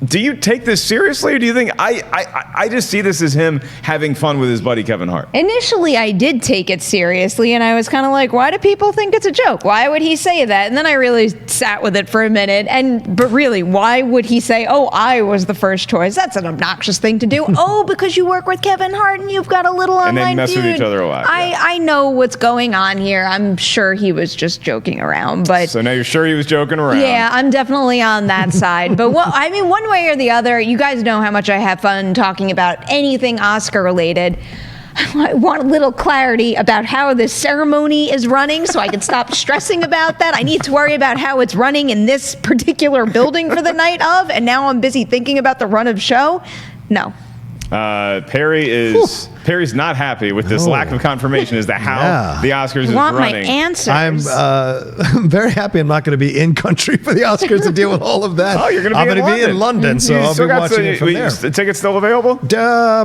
S1: do you take this seriously, or do you think I just see this as him having fun with his buddy Kevin Hart?
S3: Initially, I did take it seriously, and I was kind of like, why do people think it's a joke? Why would he say that? And then I really sat with it for a minute, but really, why would he say, oh, I was the first choice? That's an obnoxious thing to do. Oh, because you work with Kevin Hart and you've got a little online
S1: and they mess
S3: feud.
S1: with each other a lot.
S3: I know what's going on here. I'm sure he was just joking around, but
S1: so now you're sure he was joking around?
S3: Yeah, I'm definitely on that side. But one way or the other, you guys know how much I have fun talking about anything Oscar related. I want a little clarity about how this ceremony is running so I can stop stressing about that. I need to worry about how it's running in this particular building for the night of, and now I'm busy thinking about the run of show. No.
S1: Perri's not happy with this lack of confirmation as to how the Oscars is running.
S3: My answers.
S2: I'm very happy I'm not going to be in country for the Oscars to deal with all of that.
S1: Oh, you're going to be
S2: I'm going to be in London, so I'll be watching it from there.
S1: Tickets still available?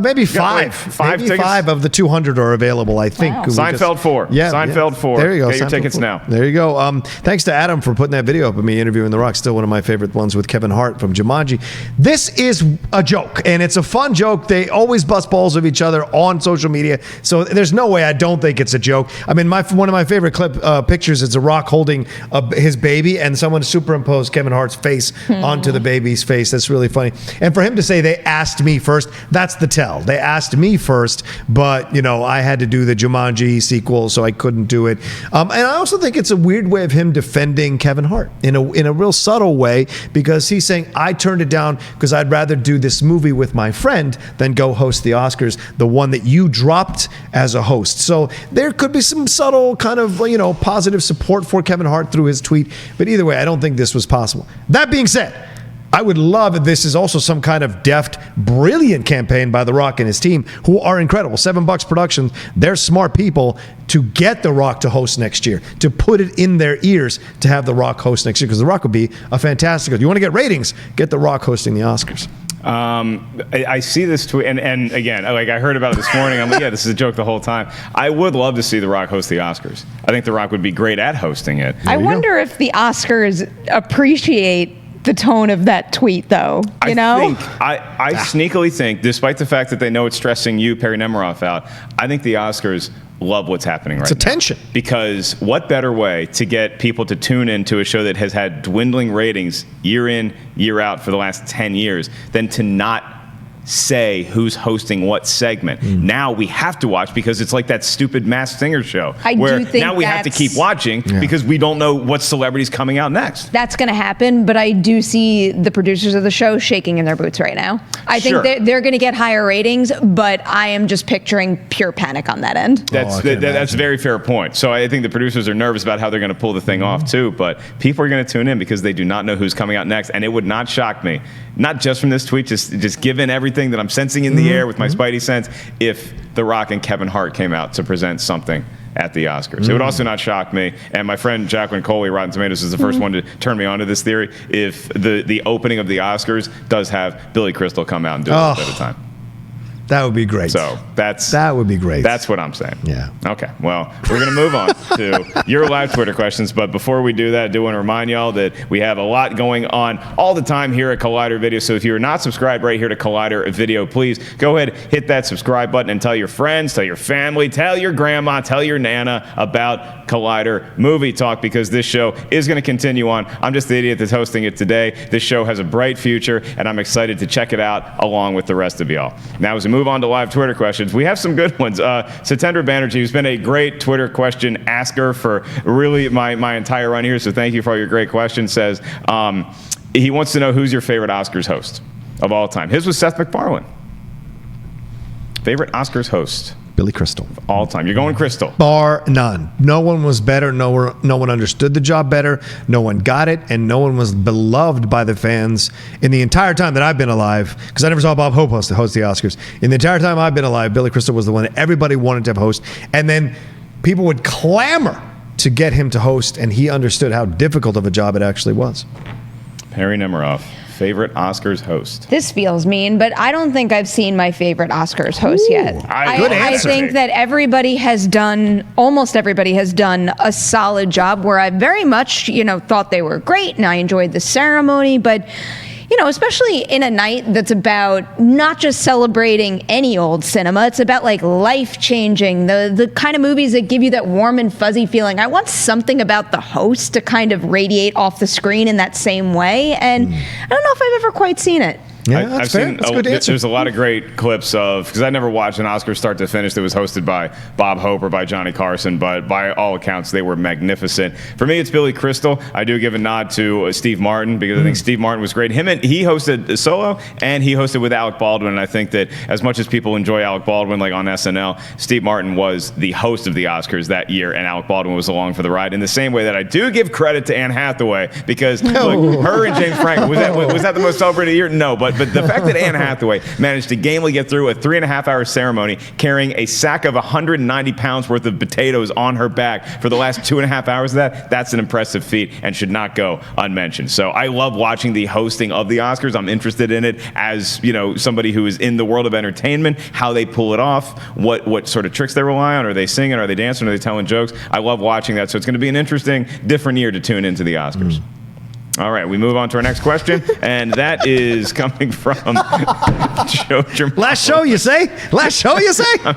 S2: Maybe five.
S1: Like five
S2: maybe
S1: tickets?
S2: 5 of the 200 are available, I think.
S3: Wow.
S1: Seinfeld 4.
S2: Yeah,
S1: Seinfeld 4.
S2: There you go.
S1: Get your
S2: Seinfeld
S1: tickets
S2: 4.
S1: now.
S2: There you go. Thanks to Adam for putting that video up of me interviewing The Rock. Still one of my favorite ones with Kevin Hart from Jumanji. This is a joke, and it's a fun joke. They always bust balls of each other on social media, so there's no way I don't think it's a joke. I mean, one of my favorite pictures is The Rock holding his baby, and someone superimposed Kevin Hart's face onto the baby's face. That's really funny. And for him to say they asked me first, that's the tell. They asked me first, but I had to do the Jumanji sequel, so I couldn't do it. And I also think it's a weird way of him defending Kevin Hart in a real subtle way, because he's saying I turned it down because I'd rather do this movie with my friend than go host the Oscars, the one that you dropped as a host. So there could be some subtle kind of positive support for Kevin Hart through his tweet, but either way, I don't think this was possible. That being said, I would love if this is also some kind of deft, brilliant campaign by The Rock and his team, who are incredible. $7 Productions, they're smart people, to get The Rock to host next year, to put it in their ears to have The Rock host next year, because The Rock would be a fantastic. If you want to get ratings, get The Rock hosting the Oscars.
S1: I see this tweet, and again, like I heard about it this morning. I'm like, yeah, this is a joke the whole time. I would love to see The Rock host the Oscars. I think The Rock would be great at hosting it.
S3: I wonder if the Oscars appreciate the tone of that tweet, though. I
S1: sneakily think, despite the fact that they know it's stressing you, Perri Nemiroff, out, I think the Oscars love what's happening right now.
S2: It's attention.
S1: Because what better way to get people to tune into a show that has had dwindling ratings year in, year out for the last 10 years than to not say who's hosting what segment. Now we have to watch, because it's like that stupid Masked Singer show where now we have to keep watching because we don't know what celebrity's coming out next.
S3: That's going to happen, but I do see the producers of the show shaking in their boots right now. I think they're going to get higher ratings, but I am just picturing pure panic on that end.
S1: That's a very fair point. So I think the producers are nervous about how they're going to pull the thing off too, but people are going to tune in because they do not know who's coming out next, and it would not shock me, not just from this tweet, just given everything that I'm sensing in the air with my spidey sense, if The Rock and Kevin Hart came out to present something at the Oscars. It would also not shock me, and my friend Jacqueline Coley, Rotten Tomatoes, is the first one to turn me on to this theory, if the opening of the Oscars does have Billy Crystal come out and do it at a time.
S2: That would be great.
S1: So that
S2: would be great.
S1: That's what I'm saying.
S2: Yeah.
S1: Okay. Well, we're going to move on to your live Twitter questions. But before we do that, I do want to remind y'all that we have a lot going on all the time here at Collider Video. So if you're not subscribed right here to Collider Video, please go ahead, hit that subscribe button, and tell your friends, tell your family, tell your grandma, tell your nana about Collider Movie Talk, because this show is going to continue on. I'm just the idiot that's hosting it today. This show has a bright future, and I'm excited to check it out along with the rest of y'all. Now, as we move on to live Twitter questions, we have some good ones. Satendra Banerjee, who's been a great Twitter question asker for really my entire run here, so thank you for all your great questions, says he wants to know who's your favorite Oscars host of all time. His was Seth MacFarlane. Favorite Oscars host.
S2: Billy Crystal.
S1: All time. You're going Crystal.
S2: Bar none. No one was better. No one understood the job better. No one got it, and no one was beloved by the fans in the entire time that I've been alive, because I never saw Bob Hope host the Oscars. In the entire time I've been alive, Billy Crystal was the one that everybody wanted to host, and then people would clamor to get him to host, and he understood how difficult of a job it actually was.
S1: Perri Nemiroff, favorite Oscars host.
S3: This feels mean, but I don't think I've seen my favorite Oscars host yet.
S1: Good answer.
S3: I think that almost everybody has done a solid job where I very much, thought they were great and I enjoyed the ceremony, but especially in a night that's about not just celebrating any old cinema, it's about like life-changing, the kind of movies that give you that warm and fuzzy feeling. I want something about the host to kind of radiate off the screen in that same way, and I don't know if I've ever quite seen it.
S2: Yeah, that's fair. That's a good answer.
S1: There's a lot of great clips of, because I never watched an Oscar start to finish that was hosted by Bob Hope or by Johnny Carson, but by all accounts, they were magnificent. For me, it's Billy Crystal. I do give a nod to Steve Martin, because I think Steve Martin was great. He hosted solo, and he hosted with Alec Baldwin, and I think that as much as people enjoy Alec Baldwin, like on SNL, Steve Martin was the host of the Oscars that year, and Alec Baldwin was along for the ride, in the same way that I do give credit to Anne Hathaway, because look, her and James Franco, was that the most celebrated year? No, but the fact that Anne Hathaway managed to gamely get through a 3.5-hour ceremony carrying a sack of 190 pounds worth of potatoes on her back for the last 2.5 hours of that's an impressive feat and should not go unmentioned. So I love watching the hosting of the Oscars. I'm interested in it as, somebody who is in the world of entertainment, how they pull it off, what sort of tricks they rely on. Are they singing? Are they dancing? Are they telling jokes? I love watching that. So it's going to be an interesting, different year to tune into the Oscars. All right, we move on to our next question, and that is coming from Joe Germano.
S2: Last show, you say? Last show, you say?
S1: I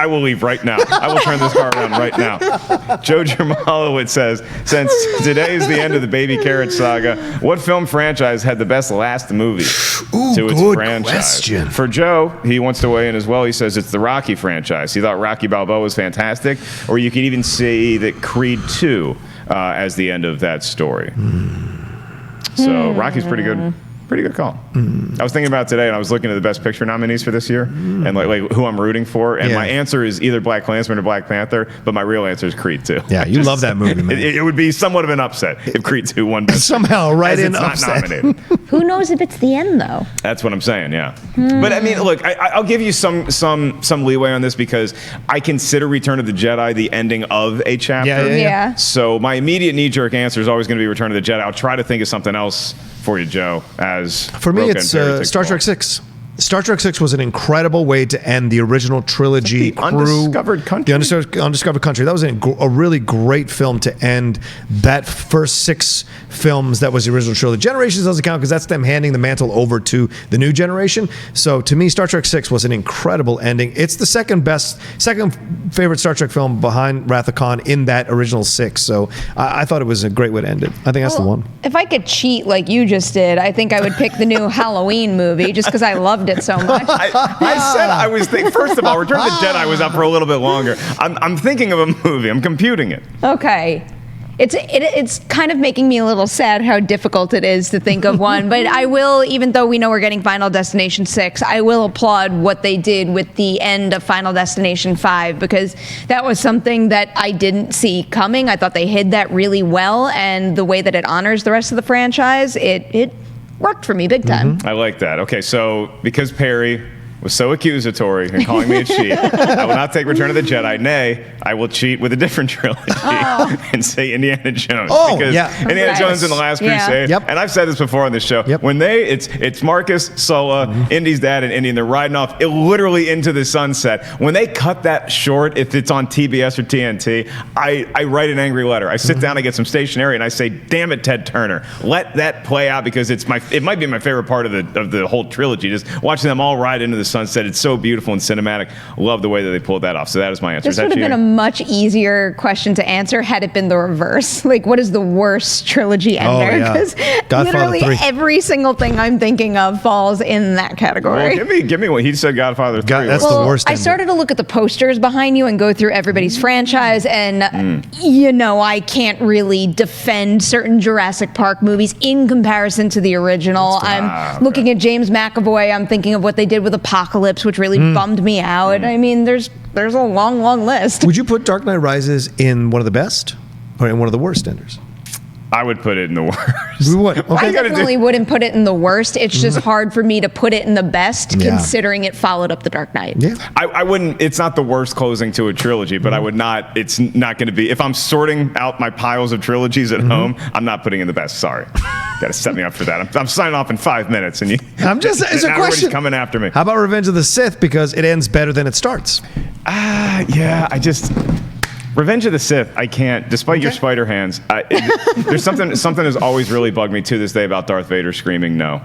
S1: will leave right now. I will turn this car around right now. Joe Germano, it says, since today is the end of the Baby Carrot saga, what film franchise had the best last movie to its franchise?
S2: Question.
S1: For Joe, he wants to weigh in as well. He says it's the Rocky franchise. He thought Rocky Balboa was fantastic, or you could even see that Creed 2 as the end of that story. So Rocky's pretty good call. I was thinking about it today, and I was looking at the Best Picture nominees for this year, and like who I'm rooting for, and my answer is either Black Klansman or Black Panther, but my real answer is Creed 2.
S2: Yeah, you love that movie, man.
S1: It would be somewhat of an upset if Creed 2 won Best
S2: somehow right in
S1: it's
S2: upset.
S1: not nominated.
S3: Who knows if it's the end, though?
S1: That's what I'm saying, yeah. But I mean, look, I'll give you some leeway on this, because I consider Return of the Jedi the ending of a chapter.
S3: Yeah.
S1: So my immediate knee-jerk answer is always going to be Return of the Jedi. I'll try to think of something else for you, Joe. For
S2: me, it's Star Trek 6. Star Trek 6 was an incredible way to end the original trilogy.
S1: The Undiscovered Country?
S2: The Undiscovered Country. That was a really great film to end that first 6 films that was the original trilogy. Generations doesn't count because that's them handing the mantle over to the new generation. So to me, Star Trek 6 was an incredible ending. It's the second favorite Star Trek film behind Wrath of Khan in that original 6. So I thought it was a great way to end it. I think that's the one.
S3: If I could cheat like you just did, I think I would pick the new Halloween movie just because I loved it so much.
S1: I said I was thinking, first of all, Return of the Jedi was up for a little bit longer. I'm thinking of a movie. I'm computing it.
S3: Okay. It's kind of making me a little sad how difficult it is to think of one, but I will, even though we know we're getting Final Destination 6, I will applaud what they did with the end of Final Destination 5, because that was something that I didn't see coming. I thought they hid that really well, and the way that it honors the rest of the franchise, it worked for me big time.
S1: I like that. Okay, so because Perri was so accusatory and calling me a cheat, I will not take Return of the Jedi. Nay, I will cheat with a different trilogy and say Indiana Jones. Because Indiana Jones and the Last Crusade.
S2: Yep.
S1: And I've said this before on this show.
S2: Yep.
S1: When it's Marcus, Sulla, Indy's dad, and Indy, and they're riding off literally into the sunset. When they cut that short, if it's on TBS or TNT, I write an angry letter. I sit down, I get some stationery, and I say, "Damn it, Ted Turner, let that play out," because it might be my favorite part of the whole trilogy. Just watching them all ride into the sunset. It's so beautiful and cinematic. Love the way that they pulled that off. So that is my answer.
S3: This would have been a much easier question to answer had it been the reverse. Like, what is the worst trilogy ender? Because literally every single thing I'm thinking of falls in that category.
S1: Well, give me what he said. Godfather 3.
S2: That's the worst.
S3: I started to look at the posters behind you and go through everybody's franchise, and I can't really defend certain Jurassic Park movies in comparison to the original. I'm looking at James McAvoy. I'm thinking of what they did with Apollo Apocalypse, which really bummed me out. I mean, there's a long list.
S2: Would you put Dark Knight Rises in one of the best or in one of the worst enders?
S1: I would put it in the worst.
S2: We would. Okay.
S3: I definitely wouldn't put it in the worst. It's just hard for me to put it in the best, considering it followed up The Dark Knight.
S2: Yeah.
S1: I wouldn't. It's not the worst closing to a trilogy, but I would not. It's not going to be. If I'm sorting out my piles of trilogies at home, I'm not putting in the best. Sorry, got to set me up for that. I'm signing off in 5 minutes, and
S2: I'm just. It's a
S1: everybody's
S2: question.
S1: coming after me.
S2: How about Revenge of the Sith? Because it ends better than it starts.
S1: Yeah. Revenge of the Sith, I can't. Despite your spider hands, there's something has always really bugged me to this day about Darth Vader screaming no.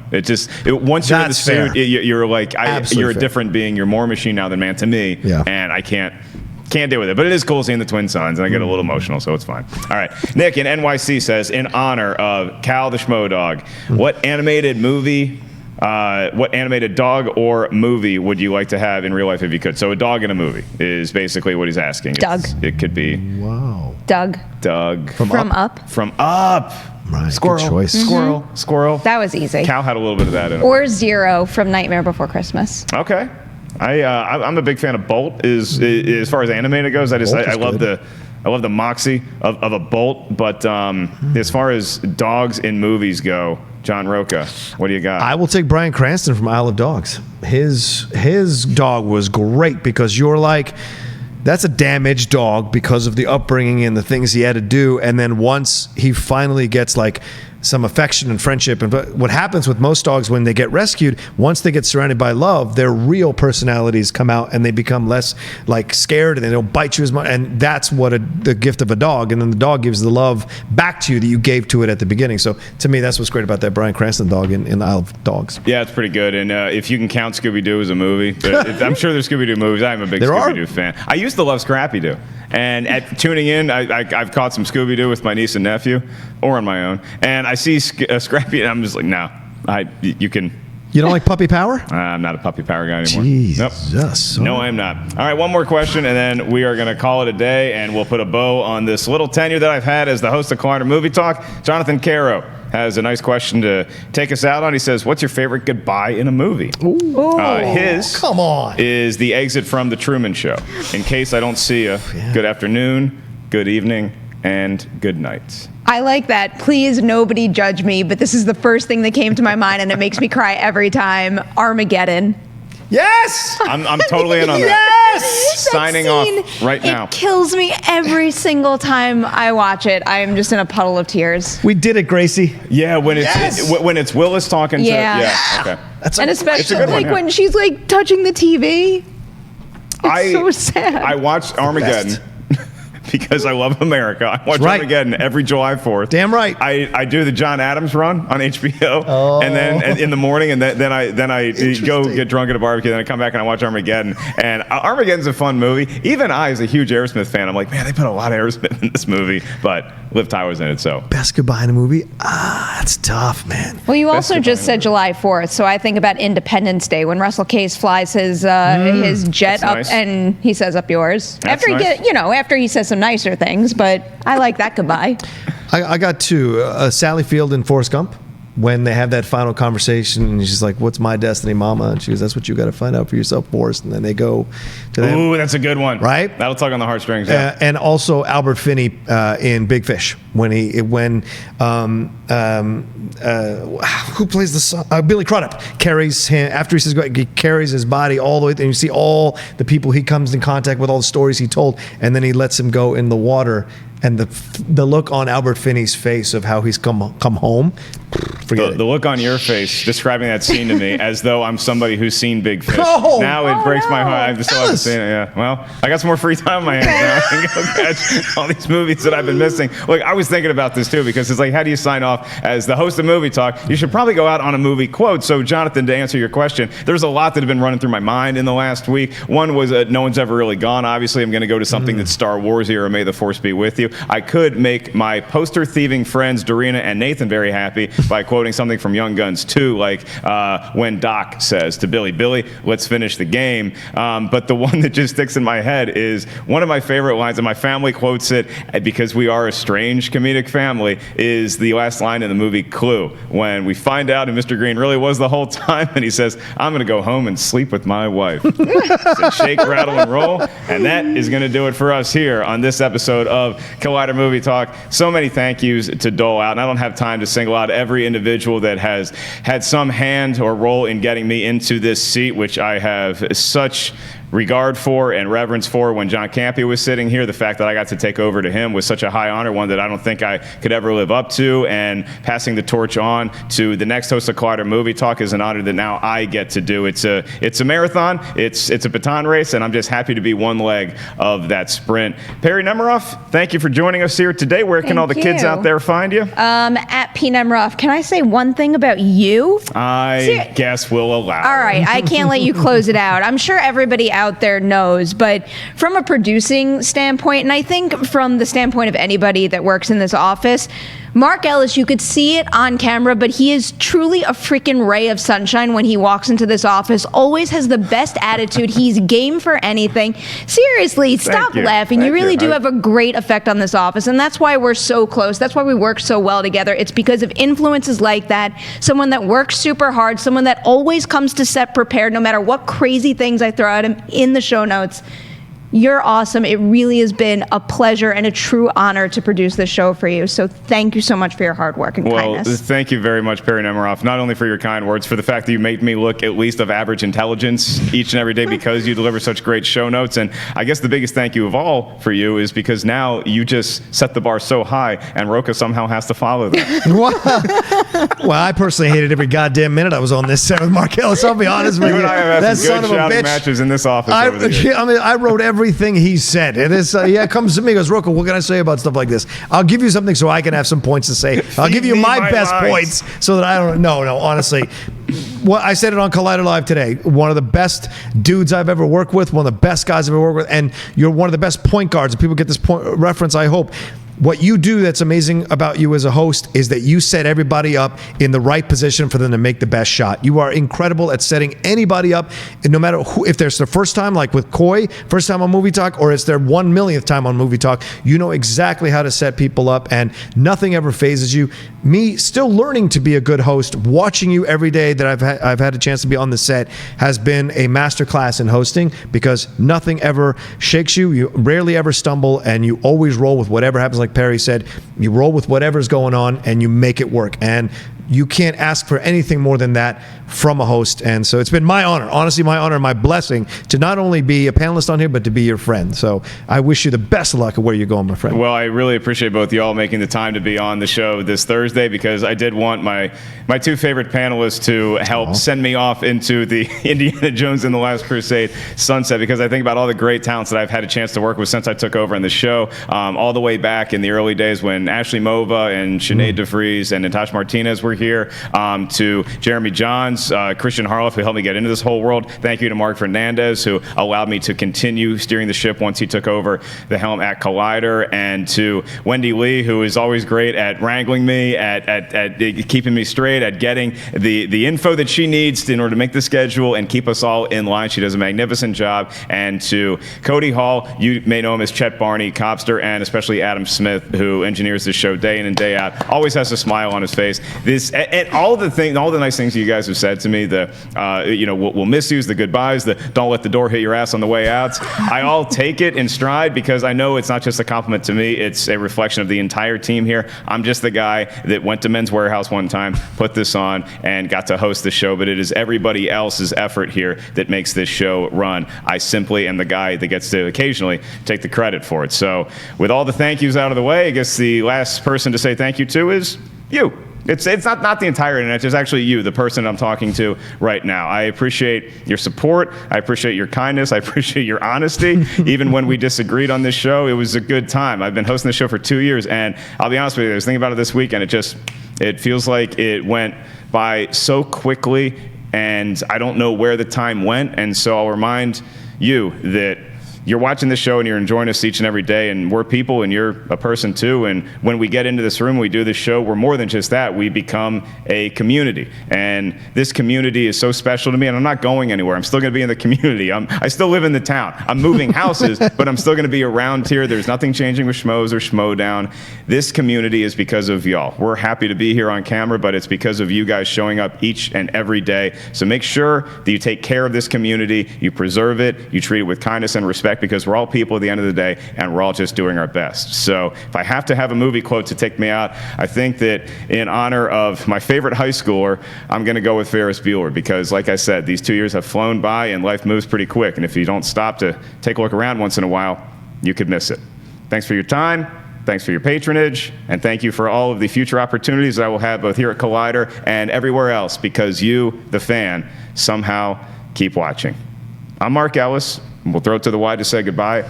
S1: Once you're in the suit, you're like you're a different being. You're more machine now than man to me, and I can't deal with it. But it is cool seeing the twin sons, and I get a little emotional, so it's fine. All right, Nick in NYC says, in honor of Cal the Schmoedog, what animated movie? What animated dog or movie would you like to have in real life if you could? So a dog in a movie is basically what he's asking.
S3: Doug.
S1: It could be.
S2: Wow.
S3: Doug.
S2: From
S3: Up.
S1: From Up.
S2: Right.
S1: Squirrel.
S2: Good choice.
S1: Squirrel.
S3: That was easy.
S1: Cal had a little bit of that in it.
S3: Or Zero from Nightmare Before Christmas.
S1: Okay. I'm a big fan of Bolt. As far as animated goes, I love the moxie of a Bolt. But as far as dogs in movies go, John Rocha, what do you got?
S2: I will take Bryan Cranston from Isle of Dogs. His dog was great because you're like, that's a damaged dog because of the upbringing and the things he had to do. And then once he finally gets like some affection and friendship, and what happens with most dogs when they get rescued, once they get surrounded by love, their real personalities come out and they become less like scared and they don't bite you as much. And that's what the gift of a dog. And then the dog gives the love back to you that you gave to it at the beginning. So to me, that's what's great about that Bryan Cranston dog in Isle of Dogs.
S1: Yeah, it's pretty good. And if you can count Scooby-Doo as a movie, I'm sure there's Scooby-Doo movies. I'm a big Scooby-Doo fan. I used to love Scrappy-Doo. And at tuning in, I've caught some Scooby-Doo with my niece and nephew, or on my own. And I see Scrappy, and I'm just like, no, you can.
S2: You don't like Puppy Power?
S1: I'm not a Puppy Power guy anymore.
S2: Jesus.
S1: Nope. No, I'm not. All right, one more question, and then we are going to call it a day, and we'll put a bow on this little tenure that I've had as the host of Collider Movie Talk. Jonathan Caro has a nice question to take us out on. He says, what's your favorite goodbye in a movie? His
S2: come on.
S1: is the exit from The Truman Show. In case I don't see you, good afternoon, good evening, and good night.
S3: I like that. Please, nobody judge me, but this is the first thing that came to my mind, and it makes me cry every time. Armageddon.
S2: Yes!
S1: I'm totally in on that.
S2: Yes!
S1: Signing off right now.
S3: It kills me every single time I watch it. I am just in a puddle of tears.
S2: We did it, Gracie.
S1: Yeah, when it's Willis talking to okay.
S3: And especially
S1: good one,
S3: like when she's like touching the TV. It's so sad.
S1: I watched Armageddon because I love America. I watch Armageddon every July 4th.
S2: Damn right.
S1: I do the John Adams run on HBO, and then in the morning, and then I go get drunk at a barbecue, then I come back and I watch Armageddon. And Armageddon's a fun movie. Even I, as a huge Aerosmith fan, I'm like, man, they put a lot of Aerosmith in this movie, but Liv Tyler's in it, so.
S2: Best goodbye in a movie? That's tough, man.
S3: Well, you also just said July 4th, so I think about Independence Day when Russell Case flies his jet up and he says, up yours.
S1: That's
S3: after he says some nicer things, but I like that goodbye.
S2: I got two. Sally Field and Forrest Gump, when they have that final conversation, and she's like, what's my destiny, mama? And she goes, that's what you got to find out for yourself, Forrest. And then they go to them.
S1: Ooh, that's a good one.
S2: Right?
S1: That'll tug on the heartstrings. Yeah.
S2: And also Albert Finney in Big Fish, when who plays the song? Billy Crudup carries him, after he says, he carries his body all the way, and you see all the people he comes in contact with, all the stories he told, and then he lets him go in the water. And the look on Albert Finney's face of how he's come home. Forget
S1: the look on your face describing that scene to me as though I'm somebody who's seen Big Fish.
S2: No!
S1: Now it breaks my heart. I still haven't seen it. Yeah. Well, I got some more free time on my hands now. I can go catch all these movies that I've been missing. Look, I was thinking about this too because it's like, how do you sign off as the host of Movie Talk? You should probably go out on a movie quote. So, Jonathan, to answer your question, there's a lot that have been running through my mind in the last week. One was No One's Ever Really Gone. Obviously, I'm going to go to something that's Star Wars-y or May the Force Be With You. I could make my poster thieving friends Dorina and Nathan very happy by quoting something from Young Guns 2, like when Doc says to Billy, "Billy, let's finish the game." But the one that just sticks in my head is one of my favorite lines, and my family quotes it because we are a strange comedic family, is the last line in the movie Clue, when we find out who Mr. Green really was the whole time, and he says, "I'm going to go home and sleep with my wife." So shake, rattle, and roll. And that is going to do it for us here on this episode of Collider Movie Talk. So many thank yous to dole out, and I don't have time to single out every individual that has had some hand or role in getting me into this seat, which I have such regard for and reverence for. When John Campea was sitting here, the fact that I got to take over to him was such a high honor, one that I don't think I could ever live up to. And passing the torch on to the next host of Collider Movie Talk is an honor that now I get to do. It's a marathon, it's a baton race, and I'm just happy to be one leg of that sprint. Perri Nemiroff, thank you for joining us here today. Where can all the kids out there find you?
S3: At P. Nemiroff. Can I say one thing about you?
S1: I guess we'll allow.
S3: All right, I can't let you close it out. I'm sure everybody out there knows, but from a producing standpoint, and I think from the standpoint of anybody that works in this office, Mark Ellis, you could see it on camera, but he is truly a freaking ray of sunshine when he walks into this office. Always has the best attitude. He's game for anything. Seriously, stop laughing. You really do have a great effect on this office, and that's why we're so close. That's why we work so well together. It's because of influences like that. Someone that works super hard, someone that always comes to set prepared, no matter what crazy things I throw at him in the show notes. You're awesome. It really has been a pleasure and a true honor to produce this show for you. So thank you so much for your hard work and kindness.
S1: Well, thank you very much, Perri Nemiroff, not only for your kind words, for the fact that you made me look at least of average intelligence each and every day because you deliver such great show notes. And I guess the biggest thank you of all for you is because now you just set the bar so high, and Rocha somehow has to follow that.
S2: Well, I personally hated every goddamn minute I was on this set with Mark Ellis. I'll be honest with you.
S1: You and I have had some good shouting matches in this office over the years.
S2: I mean, I wrote everything he said. It is, comes to me, goes, Rocha, what can I say about stuff like this? I'll give you something so I can have some points to say. I'll give you my best points so that I don't. No, honestly. Well, I said it on Collider Live today. One of the best dudes I've ever worked with, one of the best guys I've ever worked with, and you're one of the best point guards. And people get this point reference, I hope. What you do that's amazing about you as a host is that you set everybody up in the right position for them to make the best shot. You are incredible at setting anybody up, and no matter who, if there's the first time, like with Coy, first time on Movie Talk, or it's their 1 millionth time on Movie Talk, you know exactly how to set people up, and nothing ever phases you. Me still learning to be a good host, watching you every day that I've had a chance to be on the set has been a masterclass in hosting, because nothing ever shakes you. You rarely ever stumble, and you always roll with whatever happens. Like Perri said, you roll with whatever's going on and you make it work. And you can't ask for anything more than that from a host. And so it's been my honor, honestly, my honor, my blessing to not only be a panelist on here, but to be your friend. So I wish you the best of luck at where you're going, my friend.
S1: Well, I really appreciate both y'all making the time to be on the show this Thursday, because I did want my two favorite panelists to help send me off into the Indiana Jones and the Last Crusade sunset, because I think about all the great talents that I've had a chance to work with since I took over on the show, all the way back in the early days when Ashley Mova and Sinead DeVries and Natasha Martinez were here, to Jeremy Johns, Christian Harloff, who helped me get into this whole world. Thank you to Mark Fernandez, who allowed me to continue steering the ship once he took over the helm at Collider, and to Wendy Lee, who is always great at wrangling me, at keeping me straight, at getting the info that she needs in order to make the schedule and keep us all in line. She does a magnificent job. And to Cody Hall, you may know him as Chet Barney, Copster, and especially Adam Smith, who engineers this show day in and day out, always has a smile on his face. And all the nice things you guys have said to me, we'll miss you, the goodbyes, the don't let the door hit your ass on the way out. I all take it in stride, because I know it's not just a compliment to me, it's a reflection of the entire team here. I'm just the guy that went to Men's Warehouse one time, put this on, and got to host the show, but it is everybody else's effort here that makes this show run. I simply am the guy that gets to occasionally take the credit for it. So with all the thank yous out of the way, I guess the last person to say thank you to is you. It's not the entire internet. It's actually you, the person I'm talking to right now. I appreciate your support. I appreciate your kindness. I appreciate your honesty. Even when we disagreed on this show, it was a good time. I've been hosting this show for 2 years, and I'll be honest with you, I was thinking about it this week, and it feels like it went by so quickly, and I don't know where the time went. And so I'll remind you that you're watching this show and you're enjoying us each and every day, and we're people and you're a person too. And when we get into this room, we do this show, we're more than just that. We become a community. And this community is so special to me, and I'm not going anywhere. I'm still going to be in the community. I still live in the town. I'm moving houses, but I'm still going to be around here. There's nothing changing with Schmoes or Schmoedown. This community is because of y'all. We're happy to be here on camera, but it's because of you guys showing up each and every day. So make sure that you take care of this community, you preserve it, you treat it with kindness and respect, because we're all people at the end of the day, and we're all just doing our best. So if I have to have a movie quote to take me out, I think that in honor of my favorite high schooler, I'm going to go with Ferris Bueller, because like I said, these 2 years have flown by and life moves pretty quick. And if you don't stop to take a look around once in a while, you could miss it. Thanks for your time. Thanks for your patronage. And thank you for all of the future opportunities that I will have both here at Collider and everywhere else, because you, the fan, somehow keep watching. I'm Mark Ellis. We'll throw it to the wide to say goodbye.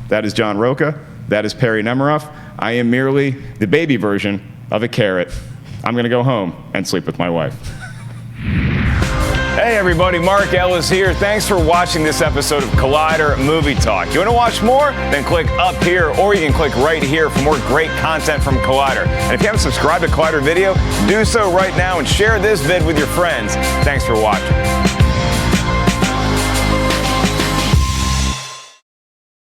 S1: That is John Rocha. That is Perri Nemiroff. I am merely the baby version of a carrot. I'm going to go home and sleep with my wife. Hey everybody, Mark Ellis here. Thanks for watching this episode of Collider Movie Talk. You want to watch more? Then click up here, or you can click right here for more great content from Collider. And if you haven't subscribed to Collider Video, do so right now and share this vid with your friends. Thanks for watching.